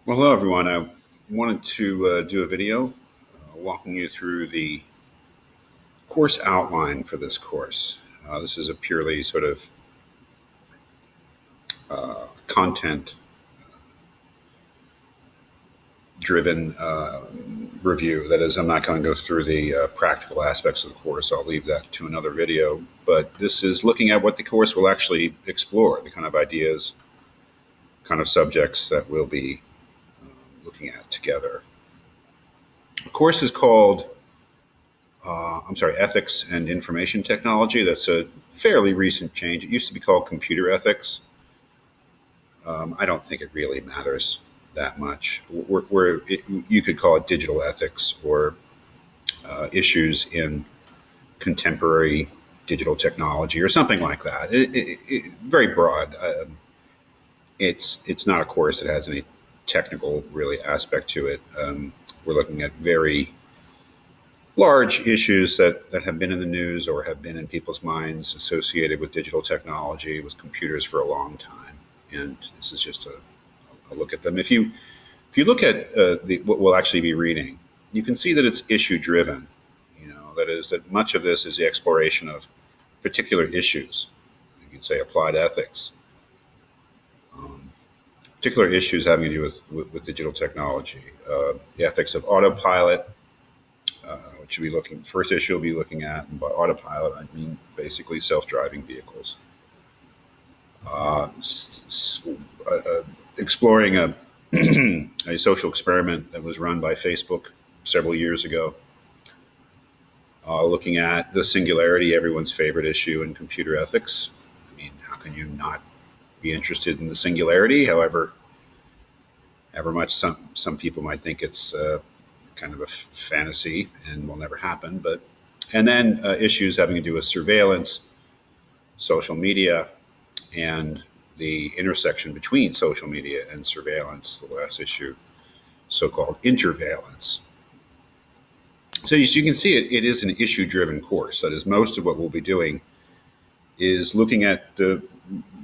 Well, hello everyone. I wanted to do a video walking you through the course outline for this course. This is a purely sort of content driven review. That is, I'm not going to go through the practical aspects of the course. I'll leave that to another video. But this is looking at what the course will actually explore, the kind of ideas, kind of subjects that we'll be looking at together. The course is called Ethics and Information Technology. That's a fairly recent change. It used to be called Computer Ethics. I don't think it really matters that much. You could call it digital ethics or issues in contemporary digital technology or something like that. Very broad. It's not a course that has any technical really aspect to it. We're looking at very large issues that have been in the news or have been in people's minds associated with digital technology, with computers for a long time. And this is just a look at them. If you look at what we'll actually be reading, you can see that it's issue driven. That is, that much of this is the exploration of particular issues. You could say applied ethics. Particular issues having to do with digital technology, the ethics of autopilot, which will be looking. First issue will be looking at, and by autopilot I mean basically self-driving vehicles. Exploring a social experiment that was run by Facebook several years ago, looking at the singularity, everyone's favorite issue in computer ethics. I mean, how can you not be interested in the singularity? However much some people might think it's kind of a fantasy and will never happen. And then issues having to do with surveillance, social media, and the intersection between social media and surveillance, the last issue, so-called interveillance. So as you can see, it is an issue-driven course. That is, most of what we'll be doing is looking at the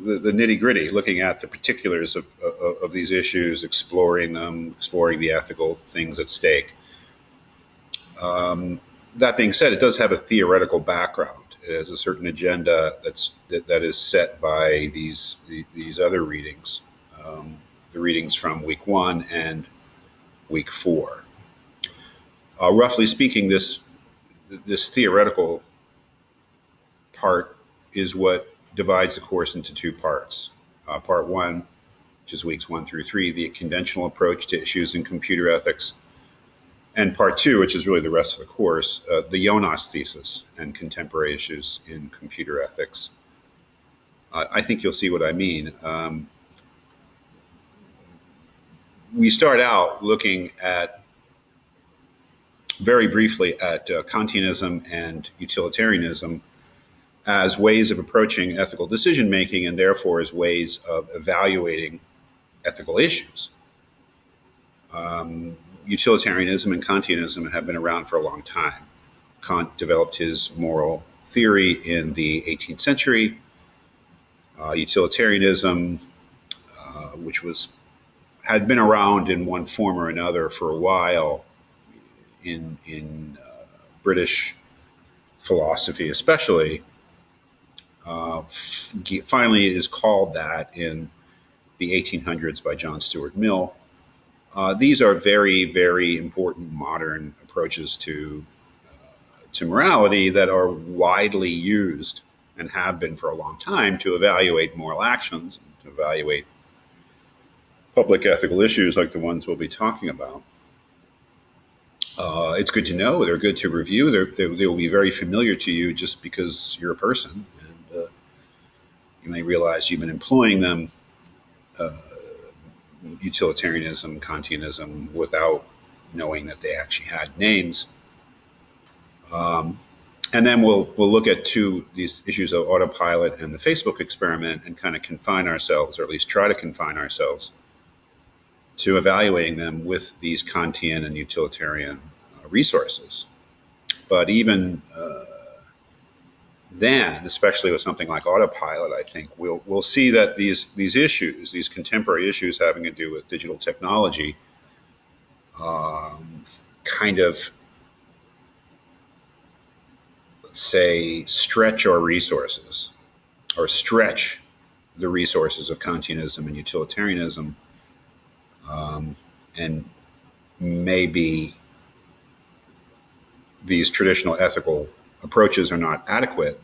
nitty-gritty, looking at the particulars of these issues, exploring them, exploring the ethical things at stake. That being said, it does have a theoretical background. It has a certain agenda that is set by these other readings, the readings from week 1 and week 4. Roughly speaking, this theoretical part is what divides the course into 2 parts. Part 1, which is weeks 1 through 3, the conventional approach to issues in computer ethics. And part 2, which is really the rest of the course, the Jonas thesis and contemporary issues in computer ethics. I think you'll see what I mean. We start out looking at, very briefly, at continuism and utilitarianism as ways of approaching ethical decision making, and therefore as ways of evaluating ethical issues. Utilitarianism and Kantianism have been around for a long time. Kant developed his moral theory in the 18th century. Utilitarianism, which had been around in one form or another for a while in British philosophy, especially, finally is called that in the 1800s by John Stuart Mill. These are very, very important modern approaches to morality that are widely used and have been for a long time to evaluate moral actions, and to evaluate public ethical issues like the ones we'll be talking about. It's good to know. They're good to review. They will be very familiar to you just because you're a person, and you may realize you've been employing them. Utilitarianism, Kantianism, without knowing that they actually had names. And then we'll look at these issues of autopilot and the Facebook experiment and kind of confine ourselves, or at least try to confine ourselves, to evaluating them with these Kantian and utilitarian resources. But even then, especially with something like autopilot, I think we'll see that these issues, these contemporary issues having to do with digital technology, kind of, let's say, stretch our resources or stretch the resources of continuism and utilitarianism, and maybe these traditional ethical approaches are not adequate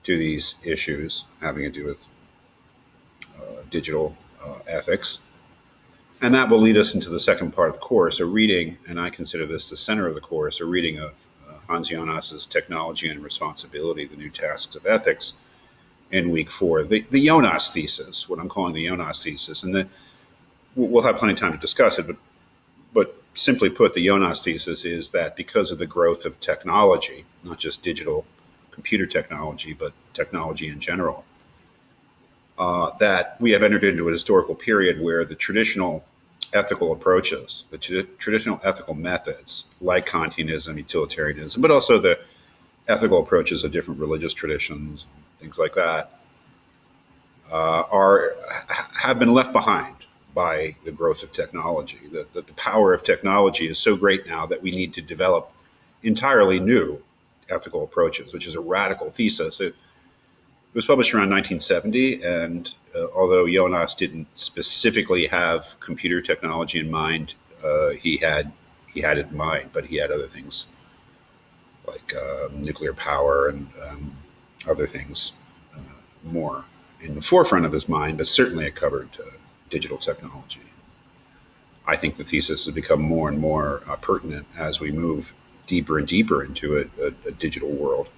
to these issues having to do with digital ethics. And that will lead us into the second part of the course, a reading, and I consider this the center of the course, a reading of Hans Jonas's Technology and Responsibility, the New Tasks of Ethics, in week 4. The Jonas thesis, what I'm calling the Jonas thesis, and we'll have plenty of time to discuss it, but simply put, the Jonas thesis is that because of the growth of technology, not just digital computer technology, but technology in general, that we have entered into a historical period where the traditional ethical approaches, the traditional ethical methods, like Kantianism, utilitarianism, but also the ethical approaches of different religious traditions, things like that, have been left behind by the growth of technology. That the power of technology is so great now that we need to develop entirely new ethical approaches, which is a radical thesis. It was published around 1970, and although Jonas didn't specifically have computer technology in mind, he had it in mind, but he had other things like nuclear power and other things more in the forefront of his mind, but certainly it covered digital technology. I think the thesis has become more and more pertinent as we move deeper and deeper into a digital world.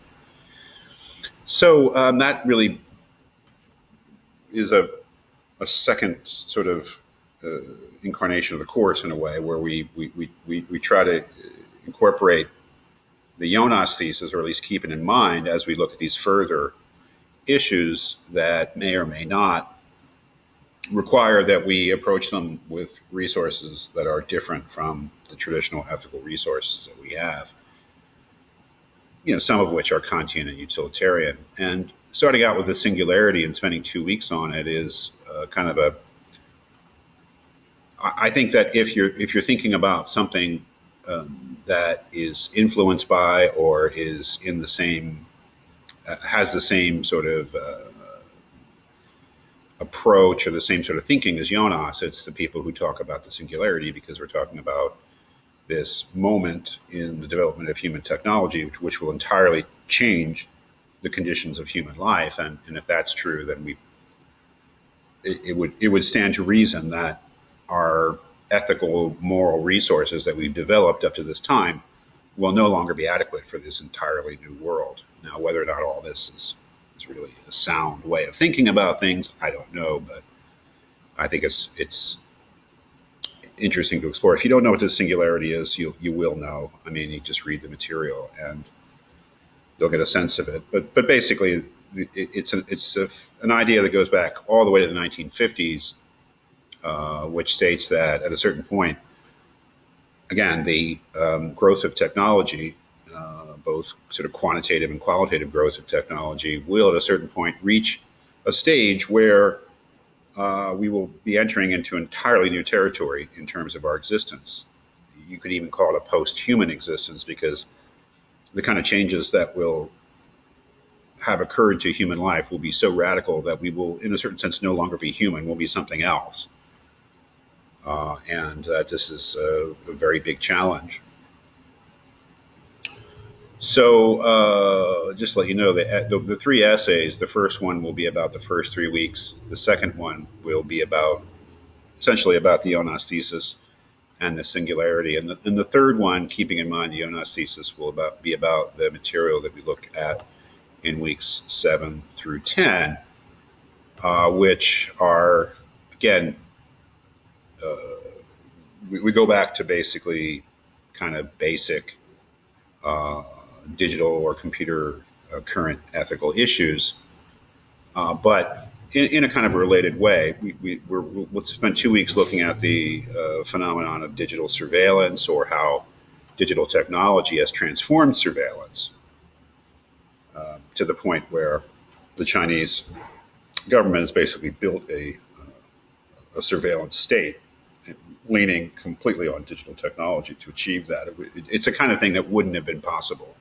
So that really is a second sort of incarnation of the course, in a way, where we try to incorporate the Jonas thesis, or at least keep it in mind as we look at these further issues that may or may not require that we approach them with resources that are different from the traditional ethical resources that we have. Some of which are Kantian and utilitarian. And starting out with the singularity and spending 2 weeks on it is kind of I think that if you're thinking about something that is influenced by or is in the same, has the same sort of approach or the same sort of thinking as Jonas, it's the people who talk about the singularity, because we're talking about this moment in the development of human technology, which will entirely change the conditions of human life. And if that's true, then it would stand to reason that our ethical, moral resources that we've developed up to this time will no longer be adequate for this entirely new world. Now, whether or not all this is really a sound way of thinking about things, I don't know, but I think it's interesting to explore. If you don't know what the singularity is, you will know. I mean, you just read the material and you'll get a sense of it. But basically, it's an idea that goes back all the way to the 1950s, which states that at a certain point, again, the growth of technology, both sort of quantitative and qualitative growth of technology, will at a certain point reach a stage where we will be entering into entirely new territory in terms of our existence. You could even call it a post-human existence, because the kind of changes that will have occurred to human life will be so radical that we will, in a certain sense, no longer be human. We'll be something else. And this is a very big challenge. So just to let you know, the 3 essays, the first one will be about the first 3 weeks. The second one will be essentially about the Jonas thesis and the singularity. And the third one, keeping in mind the Jonas thesis, will be about the material that we look at in weeks 7 through 10, which are, again, we go back to basically kind of basic digital or computer current ethical issues, but in a kind of a related way. We'll spend 2 weeks looking at the phenomenon of digital surveillance, or how digital technology has transformed surveillance to the point where the Chinese government has basically built a surveillance state, leaning completely on digital technology to achieve that. It's a kind of thing that wouldn't have been possible,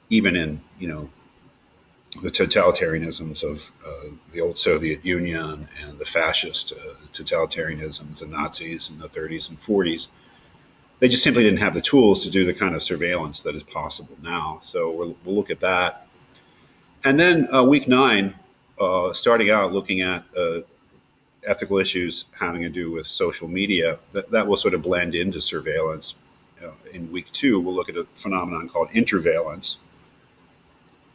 even in the totalitarianisms of the old Soviet Union and the fascist totalitarianisms, the Nazis in the 30s and 40s. They just simply didn't have the tools to do the kind of surveillance that is possible now. So we'll look at that. And then week 9, starting out looking at ethical issues having to do with social media, that will sort of blend into surveillance. In week 2, we'll look at a phenomenon called interveillance,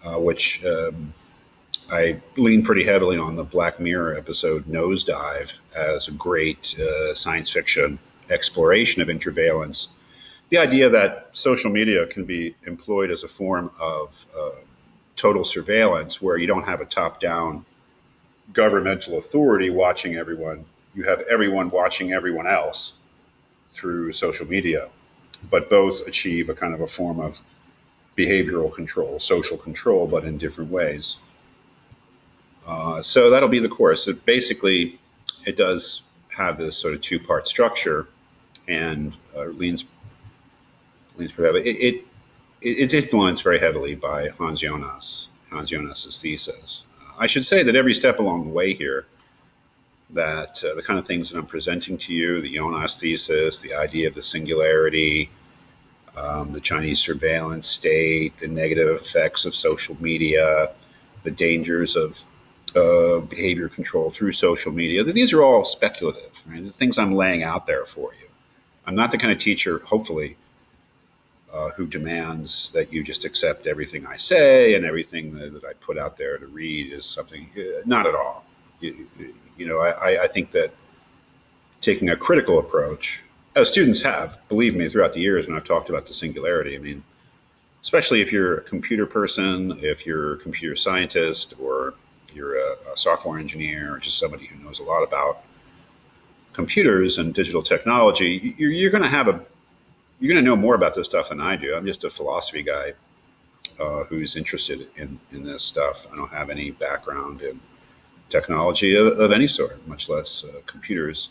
which I lean pretty heavily on the Black Mirror episode Nosedive as a great science fiction exploration of interveillance. The idea that social media can be employed as a form of total surveillance, where you don't have a top-down governmental authority watching everyone. You have everyone watching everyone else through social media, but both achieve a kind of a form of behavioral control, social control, but in different ways. So that'll be the course. It does have this sort of 2-part structure, and leans pretty heavily. It's influenced very heavily by Hans Jonas's thesis. I should say that every step along the way here, that the kind of things that I'm presenting to you, the Jonas thesis, the idea of the singularity, the Chinese surveillance state, the negative effects of social media, the dangers of behavior control through social media, these are all speculative, right? The things I'm laying out there for you. I'm not the kind of teacher, hopefully, who demands that you just accept everything I say and everything that I put out there to read is something. Not at all. I think that taking a critical approach, as students have, believe me, throughout the years when I've talked about the singularity, I mean, especially if you're a computer person, if you're a computer scientist, or you're a software engineer, or just somebody who knows a lot about computers and digital technology, you're going to know more about this stuff than I do. I'm just a philosophy guy who's interested in this stuff. I don't have any background in technology of any sort, much less computers.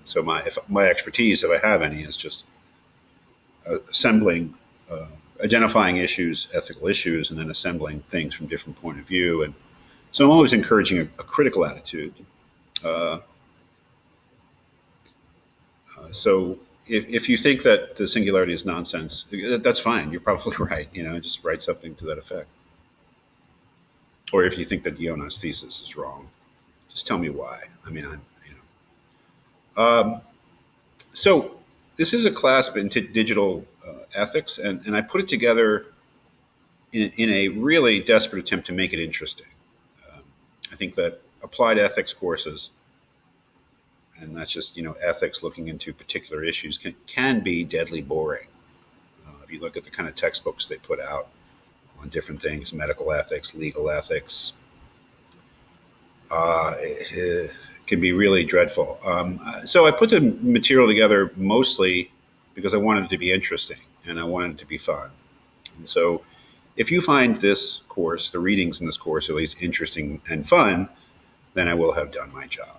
So my expertise, if I have any, is just assembling, identifying issues, ethical issues, and then assembling things from different point of view. And so I'm always encouraging a critical attitude. So if you think that the singularity is nonsense, that's fine. You're probably right. Just write something to that effect. Or if you think that Jonas' thesis is wrong, just tell me why. I mean, so this is a class into digital ethics, and I put it together in a really desperate attempt to make it interesting. I think that applied ethics courses, and that's just ethics looking into particular issues, can be deadly boring. If you look at the kind of textbooks they put out on different things, medical ethics, legal ethics, it can be really dreadful. So I put the material together mostly because I wanted it to be interesting and I wanted it to be fun. And so if you find this course, the readings in this course, at least interesting and fun, then I will have done my job.